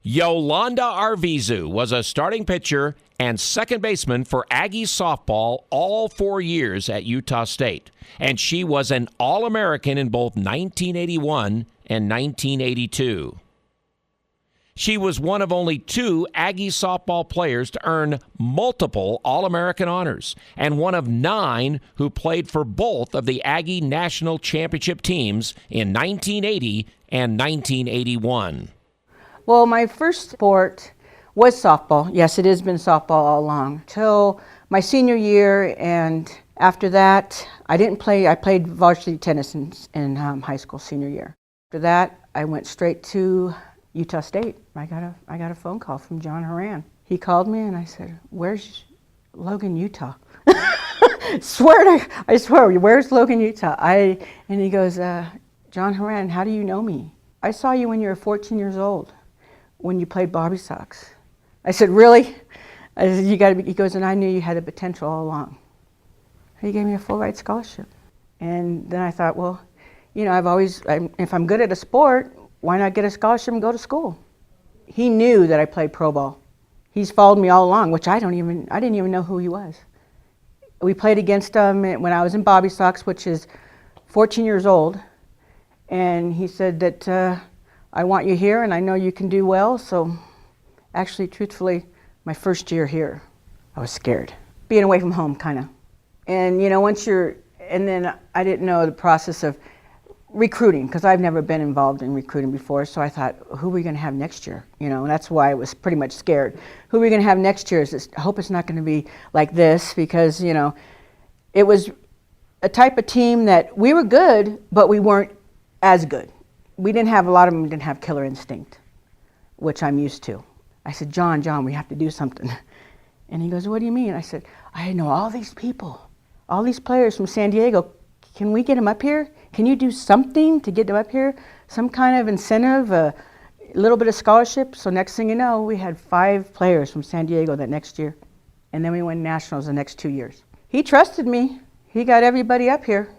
Yolanda Arvizu was a starting pitcher and second baseman for Aggie softball all 4 years at Utah State, and she was an All-American in both 1981 and 1982. She was one of only 2 Aggie softball players to earn multiple All-American honors, and one of 9 who played for both of the Aggie national championship teams in 1980 and 1981. Well, my first sport was softball. Yes, it has been softball all along. Till my senior year, and after that, I didn't play. I played varsity tennis in high school senior year. After that, I went straight to Utah State. I got a phone call from John Horan. He called me and I said, "Where's Logan, Utah?" I swear, where's Logan, Utah? And he goes, "John Horan, how do you know me? I saw you when you were 14 years old, when you played Bobby Sox." I said, "Really?" I said, "You gotta be," he goes, "and I knew you had the potential all along." He gave me a full ride scholarship. And then I thought, well, you know, if I'm good at a sport, why not get a scholarship and go to school? He knew that I played pro ball. He's followed me all along, which I didn't even know who he was. We played against him when I was in Bobby Sox, which is 14 years old. And he said that, "I want you here and I know you can do well." So actually, truthfully, my first year here, I was scared. Being away from home, kind of. And you know, and then I didn't know the process of recruiting, because I've never been involved in recruiting before. So I thought, who are we going to have next year? You know, and that's why I was pretty much scared. Who are we going to have next year? I hope it's not going to be like this, because, you know, it was a type of team that we were good, but we weren't as good. A lot of them didn't have killer instinct, which I'm used to. I said, John, we have to do something. And he goes, "What do you mean?" I said, "I know all these people, all these players from San Diego. Can we get them up here? Can you do something to get them up here? Some kind of incentive, a little bit of scholarship?" So next thing you know, we had 5 players from San Diego that next year. And then we won nationals the next 2 years. He trusted me. He got everybody up here.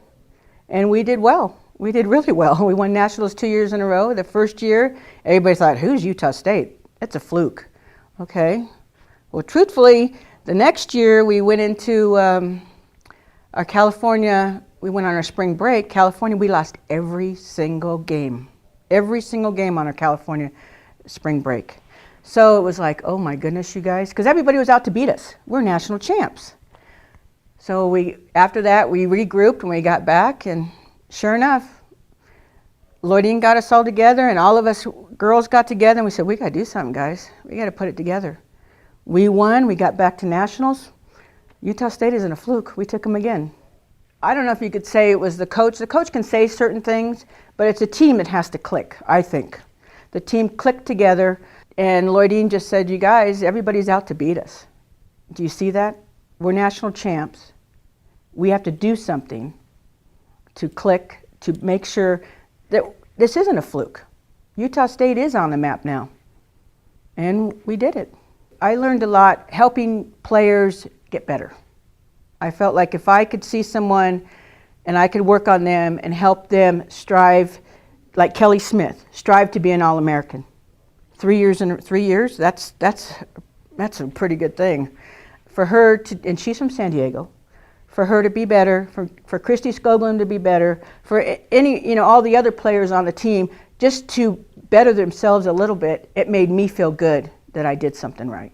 And we did well. We did really well. We won nationals 2 years in a row. The first year, everybody thought, "Who's Utah State? It's a fluke." Okay. Well, truthfully, the next year we went into our California. We went on our spring break. California, we lost every single game. Every single game on our California spring break. So it was like, oh my goodness, you guys, because everybody was out to beat us. We're national champs. So after that, we regrouped and we got back, and sure enough, Lloydine got us all together, and all of us girls got together, and we said, we got to do something, guys. We got to put it together. We won. We got back to nationals. Utah State isn't a fluke. We took them again. I don't know if you could say it was the coach. The coach can say certain things, but it's a team that has to click, I think. The team clicked together, and Lloydine just said, "You guys, everybody's out to beat us. Do you see that? We're national champs. We have to do something to click, to make sure that this isn't a fluke. Utah State is on the map now." And we did it. I learned a lot helping players get better. I felt like if I could see someone and I could work on them and help them strive, like Kelly Smith, strive to be an All-American. 3 years, that's a pretty good thing. For her to, and she's from San Diego, for her to be better, for Christy Skoglund to be better, for all the other players on the team, just to better themselves a little bit, it made me feel good that I did something right.